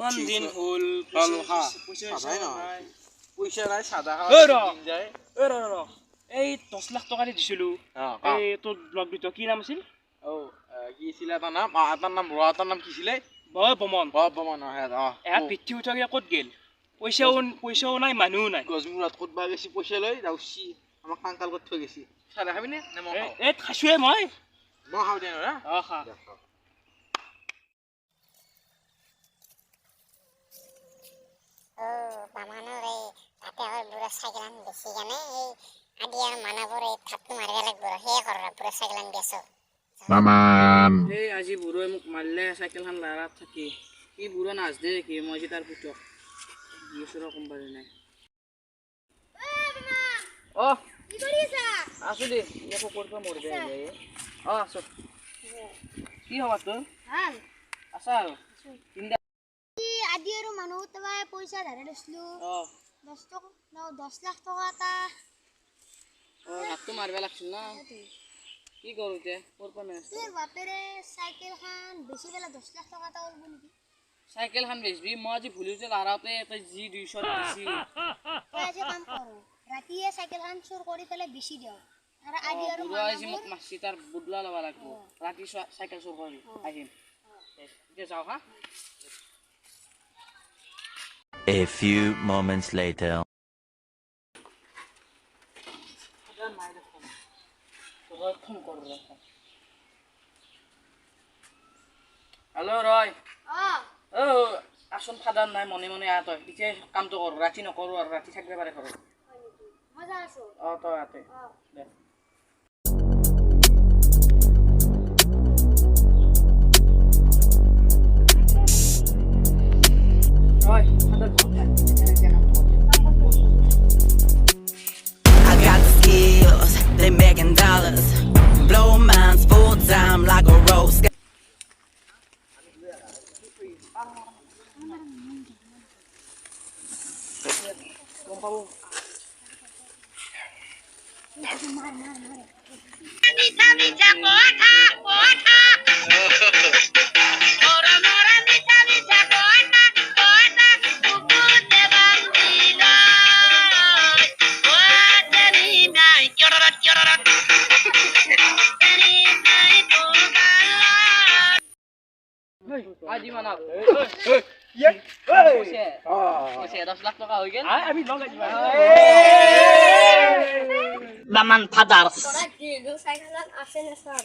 মান দিন হল পয়সা নাই সাদা এই 10 লাখ টাকা দিছিলো এই তোর ব্লগ দিত কি নাম আছিল কি ছিল এটা নাম কি ছিল বমন পিঠি উঠা ক'ত গেল পইচাও নাই মানুহও নাই গজমুৰত ক'তবা গেছি পইচা লৈ যাওছি আমাক কাংকাল কৰি থৈ গেছি চালা খাবি নে মই খাওঁ এই খাইছোৱে মই খাওঁ দে না খা বামানৰ এই তাতে হয় বুঢ়া চাইকেলান বেছি কেনে এই আদি আৰু মানুহবোৰ এই থাপটো মাৰিব লাগিব সেয়ে কৰা বুঢ়া চাইকেলান বেচো Maman. এই আজি বুঢ়াই মোক মাৰিলে চাইকেলখন লাৰাত থাকি কি বুঢ়া নাচদে দেখি মই যে তাৰ পুতক গিয়েছৰ কোম্পানী নাই কি কৰি আছা আছো দে ইয়াকো কৰবা মৰবে আছো কি হবা তোৰ ভাল আছা আৰু কি আদি আৰু মানুহ তবা পইচা ধাৰে লৈছিলো 10 লাখ টকা এটা হাতটো মাৰিব লাগছিল না কি কৰো এতিয়া কৰবা মেনেজ তোৰ বাপেৰে চাইকেলখন বেছি পেলা 10 লাখ টকা এটা ওলব নেকি চাইকেলখন বেচবি মই আজি ভুলিছে লাৰাতে এটা জি 200 দিছি তই আজি কাম কৰ ৰাতিয়ে চাইকেলখন চুৰ কৰি পেলাই বেছি দিও আৰু আদি আৰু বুঢ়া আজি মোক মাছি তাৰ বুদলা ল'ব লাগিব ৰাতি চাইকেল চুৰ কৰি আহিম এতিয়া যাওঁ হা A few moments later. Hello, Roy. আসন ফাদার নাই মনে মনে আত পিছে কামটো কর রাতি নকৰো আৰু ৰাতি থাকিব পাৰে ঘৰত মজা আছো তই আতে দে Roy, father I got the skills, they making dollars. Blow minds full time like a rose. আজি মানক পইচা 10 লাখ টকা হৈ গেল আমি লগাই দিবা বামান ফাদার তোরা কি গো সাইকেলখন আছে না স্যার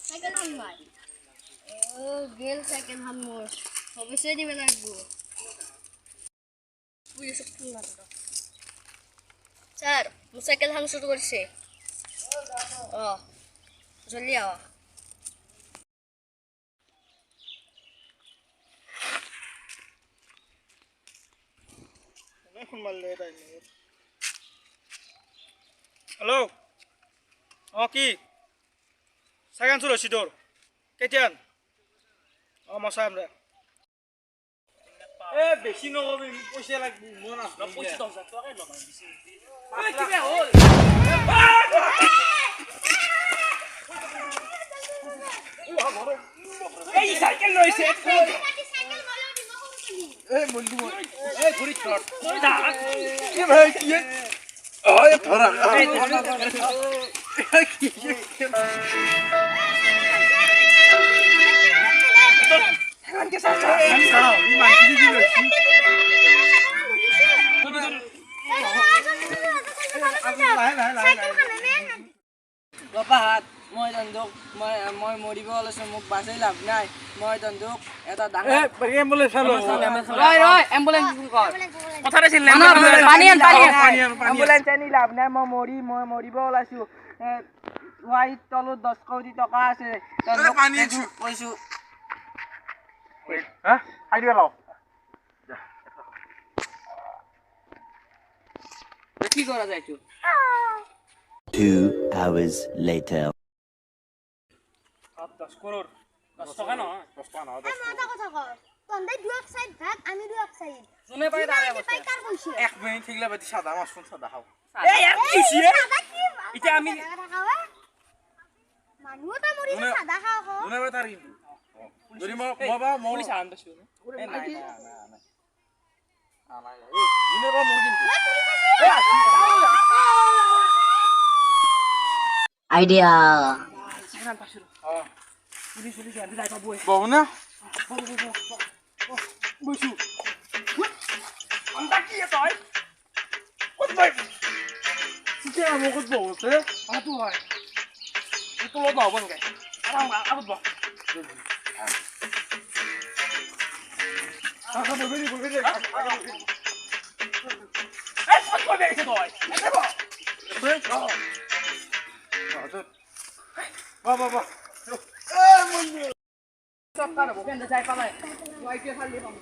সাইকেলখন মাই গেল সাইকেলখন মোর অবশ্যই দিবে লাগবো পুলিশ ফোন মারলো স্যার মোর সাইকেলখন চুর করছে জলদি আও হেল্ল' কি চাইকেল চুৰ হৈছি তোৰ কেতিয়ান মই চাম দে বেছি নকবি পইচা লাগব মই নাচ পইচা 10,000 টকাই লগাই দিছি কিবা হল এই চাইকেল লৈছে ঘুরি চট কি ভাই কি ধরা বাপাহাত মই তন্দুক মই মৰিব ওলাইছো মোক বাচাই লাভ নাই মই তন্দুক এটা ডাঙৰ এম্বুলেন্স চালো ৰয় এম্বুলেন্স কৰ কথা আছিল পানী আন এম্বুলেন্স আনি লাভ নাই মই মৰিব ওলাইছো হোৱাইট তলত 10 কোটি টকা আছে পানী কৈছো হা আইডিয়া লাও কি কৰা যায় তো 2 hours later. 10 crore 10 টাকা নহয় 10 টাকা না মজা কথা কর তন্দাই দুই এক সাইড ভাগ আমি দুই এক সাইড শুনে পাই তারে পাই কার কইছে এক মিনিট ঠিকলা বাতি সাদা মাছ শুন সাদা খাও এই আর কি হইছে এটা আমি মানুহ এটা মৰিছে সাদা খাওঁ আকৌ পুলিচ আন পাইছো Idea. আন পাইছো পুলিচ ইয়াতে যাই পাবো বহু না বইছো আন্দা কি তই ক'ত তই চিকে আমো কত বহুতে আতো হয় তো লো নহব নকে আরাম আগত বহ আগা বগেনি বগেনি এই ক'ত কই বেৰিছে তই এতে বহ বাবা বাবা সরকার ভূপেন্দ্র যাই পালাই ওয়াইকে খালি পাম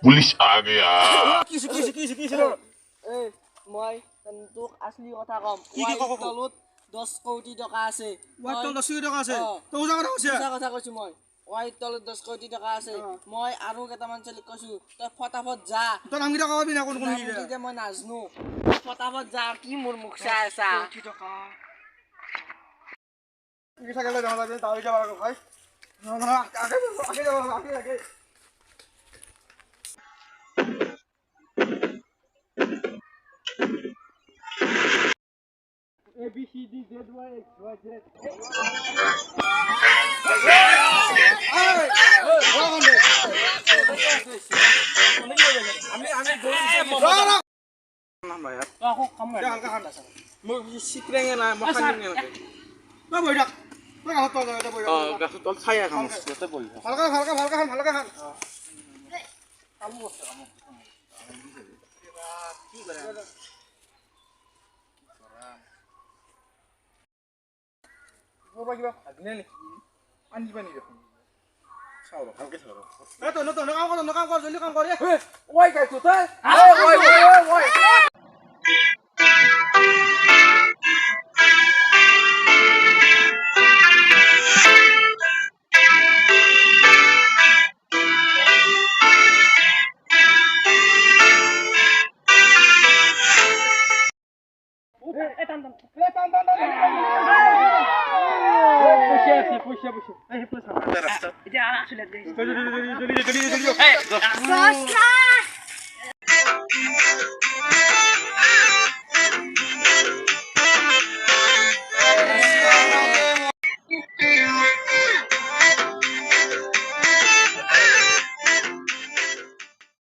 पुलिस आ गया এই মই তোক আসলি কথা কম তলত 10 কোটি টকা আছে ওয়াইট তল 10 টাকা আছে অ। তো উজা কথা কইছে সঁচা কথা কৈছো মই ওয়াইট তলত 10 কোটি টকা আছে মই আৰু কেইটামান চলি কৈছো তই ফটাফট যা তোর নাম কিটা কবি না কোন কোন নাম দিতে মই নাজনো ফটাফট যা কি মোৰ মুখ চাই আছা কি থাকে লে জানা যাবে তাও যাবা ভাই না না আগে যাবা আগে A B C D Z Y X Y Z আমি আকৌ কাম নাই হালকা খান আছে মই সিকরেঙে না মখানি না না বইরা তুই গাছ তল জায়গাতে বইরা গাছ তল ছায়া খাম ওতে বই হালকা হালকা খান আমু বসে আমু কি করে বড় কিবা আগনে নি আনি পানি দেখুন চাও হালকা চাও এ তো কাম কর জলদি কাম কর এ ওই গাইছো তে ওই এতিয়া আসলে জলদি সস্তা